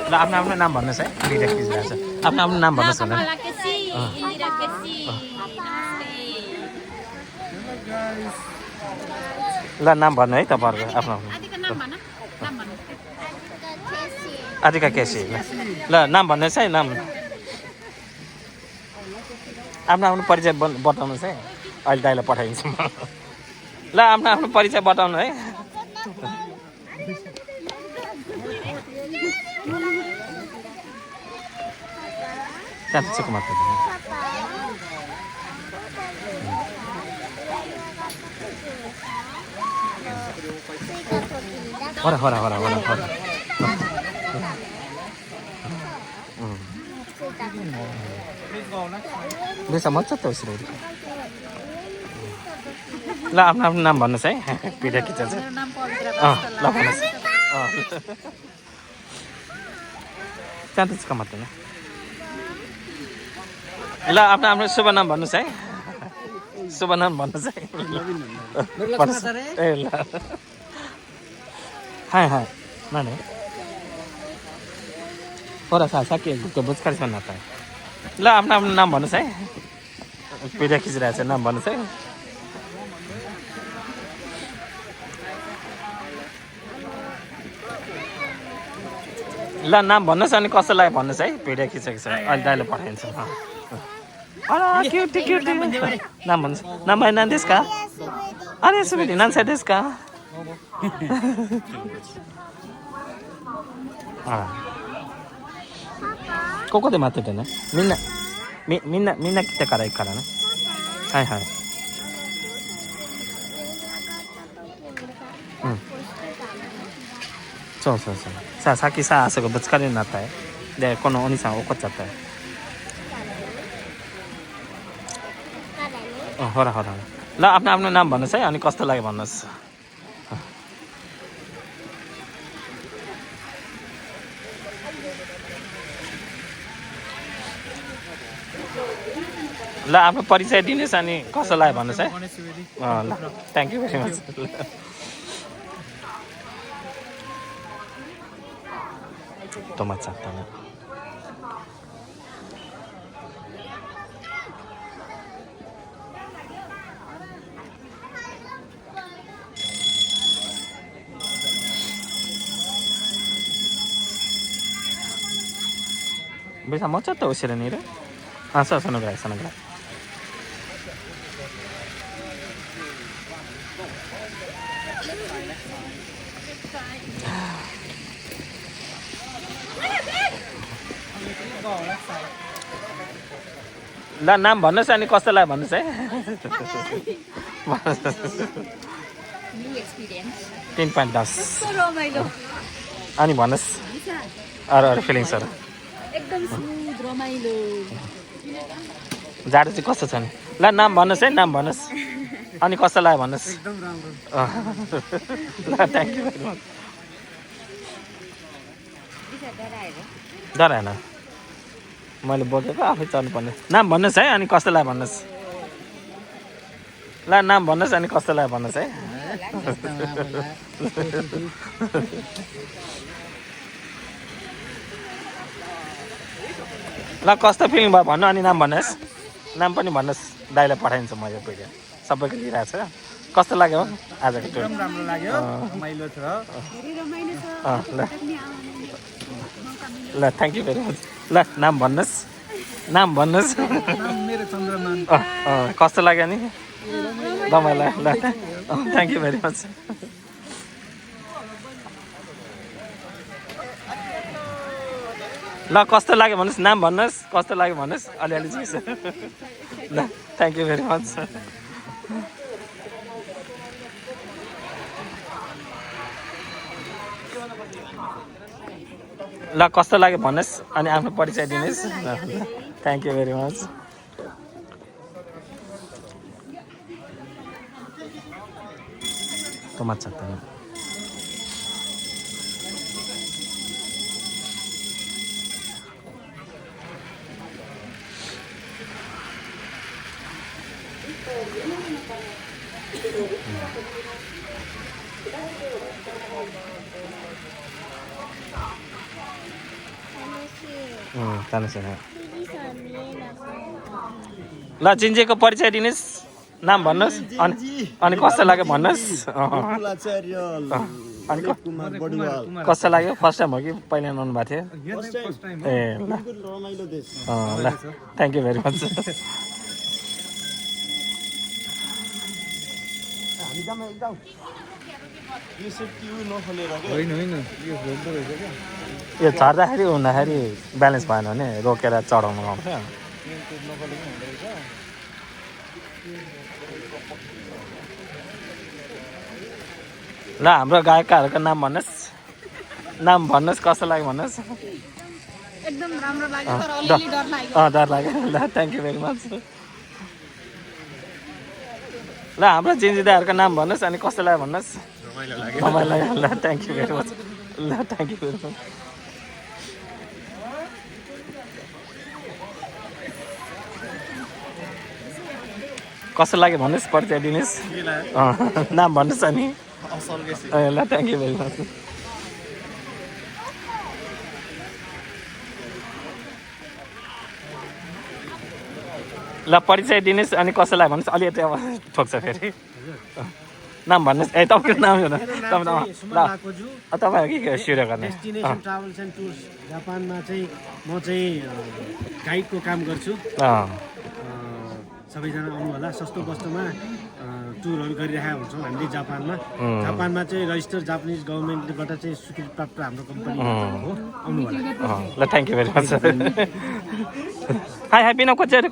ल आफ्नो आफ्नो नाम भन्नुहोस् है दुईवटा खिचिरहेको छ आफ्नो आफ्नो नाम भन्नुहोस् भनेर ल नाम भन्नु है तपाईँहरूको आफ्नो आफ्नो आदिका केसी ल नाम भन्नुहोस् है नाम आफ्नो आफ्नो परिचय बताउनुहोस् है अहिले दाइलाई पठाइदिन्छु म ल आफ्नो आफ्नो परिचय बताउनु है त्यहाँ मात्र हरा हरा हरा हरा हरा बेसा मजा त उसले ल आफ्नो आफ्नो नाम भन्नुहोस् है पिठा खिचा चाहिँ ल भन्नुहोस् त्यहाँ त मात्र ल आफ्नो आफ्नो शुभ नाम भन्नुहोस् है शुभ नाम भन्नुहोस् है ए ल हाय हाय नानी थोड़ा सा साकी तो बुझकारी सुन्न पाए ल आफ्नो आफ्नो नाम भन्नुहोस् है पिठा खिचिरहेको छ नाम भन्नुहोस् है ल नाम भन्नुहोस् अनि कसैलाई भन्नुहोस् है भिडियो खिचेको छ अहिले दाइले पठाइदिन्छु नाम भन्नुहोस् नाम भाइ नाम देशका अरे सुविधि नाम देशकाここで待っててねみんな来てから行くからねはいはいうんそうそうそうさあさっきさあそこぶつかるようになったよでこのお兄さん怒っちゃったよほらほらल आफ्नो आफ्नो नाम भन्नुहोस् है अनि कस्तो लाग्यो भन्नुहोस् ल आफ्नो परिचय दिनुहोस् अनि कस्तो लाग्यो भन्नुहोस् है ल थ्याङ्क यू भेरी मच टमाट चाहता है bisa mau catat usir ini re asa sana guys ल नाम भन्नुहोस् अनि कस्तो लाग्यो भन्नुहोस् है न्यू एक्सपिरियन्स 3.10 अनि भन्नुहोस् अरू फिलिङ्सहरू एकदम स्मुथ रमाइलो जाडो चाहिँ कस्तो छ नि ल नाम भन्नुहोस् है नाम भन्नुहोस् अनि कस्तो लाग्यो भन्नुहोस् एकदम राम्रो ल थ्याङ्क यू भेरी मच डराएन मैले बोकेको आफै चढ्नुपर्ने नाम भन्नुहोस् है अनि कस्तो लाग्यो भन्नुहोस् ल नाम भन्नुहोस् अनि कस्तो लाग्यो भन्नुहोस् है ल कस्तो फिलिङ भयो भन्नु अनि नाम भन्नुहोस् नाम पनि भन्नुहोस् दाइलाई पठाइदिन्छु म यो भिडियो सबैको लिइरहेको छ कस्तो लाग्यो आजको टुर एकदम राम्रो लाग्यो रमाइलो छ ल ल थ्याङ्क यू भेरी मच ल नाम भन्नुहोस् नाम भन्नुहोस् मेरो चन्द्रमान कस्तो लाग्यो नि रमाइलो ल थ्याङ्क यू भेरी मच ल कस्तो लाग्यो भन्नुहोस् नाम भन्नुहोस् कस्तो लाग्यो भन्नुहोस् अलिअलि चाहिँ ल थ्याङ्क यू भेरी मच ल कस्तो लाग्यो भन्नुहोस् अनि आफ्नो परिचय दिनुहोस् थ्याङ्क यू भेरी मच टमाट चाहता है 楽しいねल जिन्जेको परिचय दिनुहोस् नाम भन्नुहोस् अनि कस्तो लाग्यो भन्नुहोस् अनि कस्तो लाग्यो फर्स्ट टाइम हो कि पहिला आउनु भएको थियो ए ल ल थ्याङ्क यू भेरी मच यो चढ्दाखेरि हुँदाखेरि ब्यालेन्स भएन भने रोकेर चढाउनु आउँछ ल हाम्रो गायकहरूको नाम भन्नुहोस् कस्तो लाग्यो भन्नुहोस् एकदम राम्रो लाग्यो तर अलिअलि डर लाग्यो डर लाग्यो ल थ्याङ्क यू भेरी मच ल हाम्रो जिन्जिदाहरूको नाम भन्नुहोस् अनि कस्तो लाग्यो भन्नुहोस् रमाइलो लाग्यो ल थ्याङ्क यू भेरी मच ल थ्याङ्क यू भेरी मच कस्तो लाग्यो भन्नुहोस् परिचय दिनुहोस् नाम भन्नुहोस् अनि ल थ्याङ्क यू भेरी मच ल परिचय दिनुहोस् अनि कस्तो लाग्यो भन्नुहोस् अलिकति अब ठोक्छ फेरि नाम भन्नुहोस् ए तपाईँको नाम हो ल तपाईँ के सुरु गर्ने डेस्टिनेसन ट्राभल्स एन्ड टुर्स जापानमा चाहिँ म चाहिँ गाइडको काम गर्छु सबैजना आउनु होला सस्तो कस्तोमा टुरहरू गरिरहेका हुन्छौँ हामीले जापानमा चाहिँ रजिस्टर जापानिज गभर्मेन्टबाट चाहिँ स्वीकृति प्राप्त हाम्रो कम्पनी हो आउनु होला ल thank you very much high high बिना कति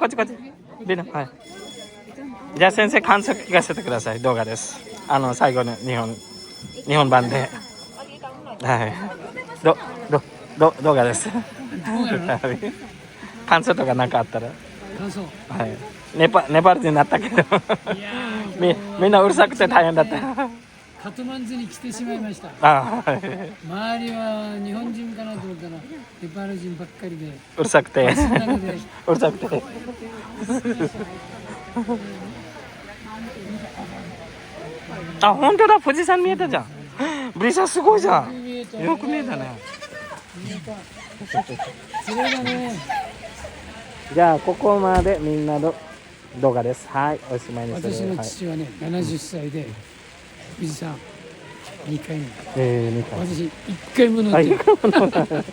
बिना high ya sensei kansa kikasete kudasai doga desu saigo ni nihon ban de hai doga desu kansa to ka nanka attara hai nepal人になったけどみんなうるさくて大変だったカトマンズに来てしまいました。はい周りは日本人かなと思ったらネパール人ばっかりでうるさくてなのでうるさくてあ、本当だ、富士山見えたじゃん。ブリサすごいじゃん。よく見えたね。それがねじゃあここまでみんなの動画です。はい、おしまいにする。私のはい、父はね、70歳で富士山2回目2回。私1回も乗ってない